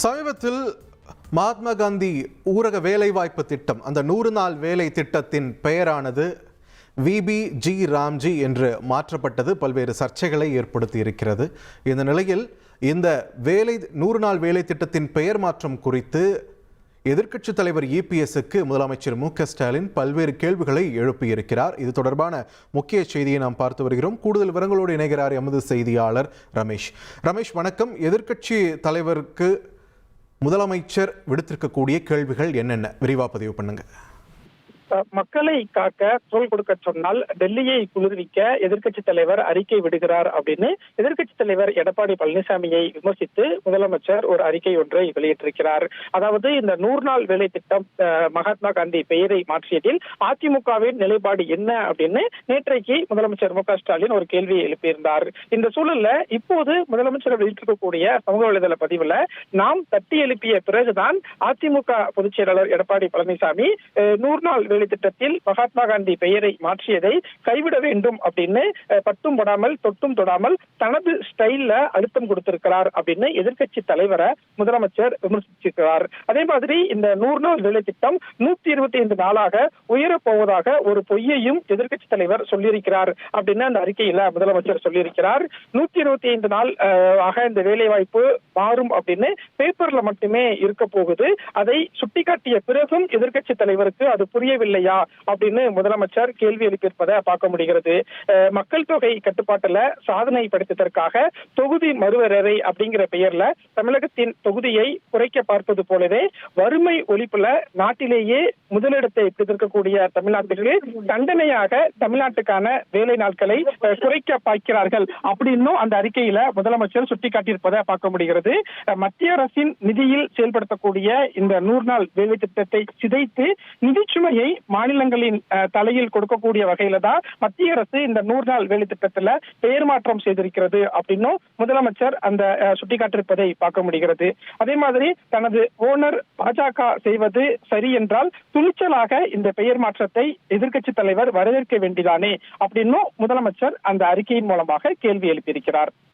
சமீபத்தில் மகாத்மா காந்தி ஊரக வேலைவாய்ப்பு திட்டம், அந்த 100 நாள் வேலை திட்டத்தின் பெயரானது விபிஜி ராம்ஜி என்று மாற்றப்பட்டது பல்வேறு சர்ச்சைகளை ஏற்படுத்தி இருக்கிறது. இந்த நிலையில் இந்த 100 நாள் வேலை திட்டத்தின் பெயர் மாற்றம் குறித்து எதிர்க்கட்சித் தலைவர் இபிஎஸ்க்கு முதலமைச்சர் மு.க.ஸ்டாலின் பல்வேறு கேள்விகளை எழுப்பியிருக்கிறார். இது தொடர்பான முக்கிய செய்தியை நாம் பார்த்து வருகிறோம். கூடுதல் விவரங்களோடு இணைகிறார் எமது செய்தியாளர் ரமேஷ். வணக்கம். எதிர்க்கட்சி தலைவருக்கு முதலமைச்சர் விடுத்திருக்கக்கூடிய கேள்விகள் என்னென்ன? விரிவா பதிவு பண்ணுங்க. மக்களை காக்க குரல் கொடுக்க சொன்னால் டெல்லியை குளிர்விக்க எதிர்க்கட்சி தலைவர் அறிக்கை விடுகிறார் அப்படின்னு எதிர்க்கட்சி தலைவர் எடப்பாடி பழனிசாமியை விமர்சித்து முதலமைச்சர் ஒரு அறிக்கை ஒன்றை வெளியிட்டிருக்கிறார். அதாவது இந்த 100 நாள் வேலை திட்டம் மகாத்மா காந்தி பெயரை மாற்றியதில் அதிமுகவின் நிலைப்பாடு என்ன அப்படின்னு நேற்றைக்கு முதலமைச்சர் மு.க.ஸ்டாலின் ஒரு கேள்வியை எழுப்பியிருந்தார். இந்த சூழல்ல இப்போது முதலமைச்சர் வெளியிட்டிருக்கக்கூடிய சமூக வலைதள பதிவுல நாம் தட்டி எழுப்பிய பிறகுதான் அதிமுக பொதுச் செயலாளர் எடப்பாடி பழனிசாமி 100 நாள் வேலை திட்டத்தில் மகாத்மா காந்தி பெயரை மாற்றியதை கைவிட வேண்டும் அப்படின்னு பட்டும் படாமல் தொட்டும் தொடாமல் தனது ஸ்டைல்ல அழுத்தம் கொடுத்திருக்கிறார் அப்படின்னு எதிர்க்கட்சி தலைவரை முதலமைச்சர் விமர்சிச்சிருக்கிறார். அதே மாதிரி இந்த 100 நாள் வேலை திட்டம் 125 நாளாக உயரப் போவதாக ஒரு பொய்யையும் எதிர்க்கட்சி தலைவர் சொல்லியிருக்கிறார் அப்படின்னு அந்த அறிக்கையில முதலமைச்சர் சொல்லியிருக்கிறார். 125 நாள் ஆக இந்த வேலை வாய்ப்பு மாறும் அப்படின்னு பேப்பர்ல மட்டுமே இருக்க போகுது. அதை சுட்டிக்காட்டிய பிறகும் எதிர்க்கட்சி தலைவருக்கு அது புரியவில்லையா அப்படின்னு முதலமைச்சர் கேள்வி எழுப்பியிருப்பதை பார்க்க முடிகிறது. மக்கள் தொகை கட்டுப்பாட்டுல சாதனை படைத்ததற்காக தொகுதி மறுவரையறை அப்படிங்கிற பெயர்ல தமிழகத்தின் தொகுதியை குறைக்க பார்ப்பது போலவே வறுமை ஒழிப்புல நாட்டிலேயே முதலிடத்தை பிடித்திருக்கக்கூடிய தமிழ்நாட்டிலே தண்டனையாக தமிழ்நாட்டுக்கான வேலை நாட்களை குறைக்க பார்க்கிறார்கள் அப்படின்னு அந்த அறிக்கையில முதலமைச்சர் சுட்டிக்காட்டியிருப்பதை பார்க்க முடிகிறது. மத்திய அரசின் நிதியில் செயல்படுத்தக்கூடிய இந்த 100 நாள் வேலை திட்டத்தை சிதைத்து நிதிச்சுமையை மாநிலங்களின் தலையில் கொடுக்கக்கூடிய வகையில தான் மத்திய அரசு இந்த 100 நாள் வேலை திட்டத்துல பெயர் மாற்றம் செய்திருக்கிறது அப்படின்னும் முதலமைச்சர் அந்த சுட்டிக்காட்டிருப்பதை பார்க்க முடிகிறது. அதே மாதிரி தனது ஓனர் பாஜக செய்வது சரி என்றால் துணிச்சலாக இந்த பெயர் மாற்றத்தை எதிர்க்கட்சி தலைவர் வரவேற்க வேண்டியதானே அப்படின்னும் முதலமைச்சர் அந்த அறிக்கையின் மூலமாக கேள்வி எழுப்பியிருக்கிறார்.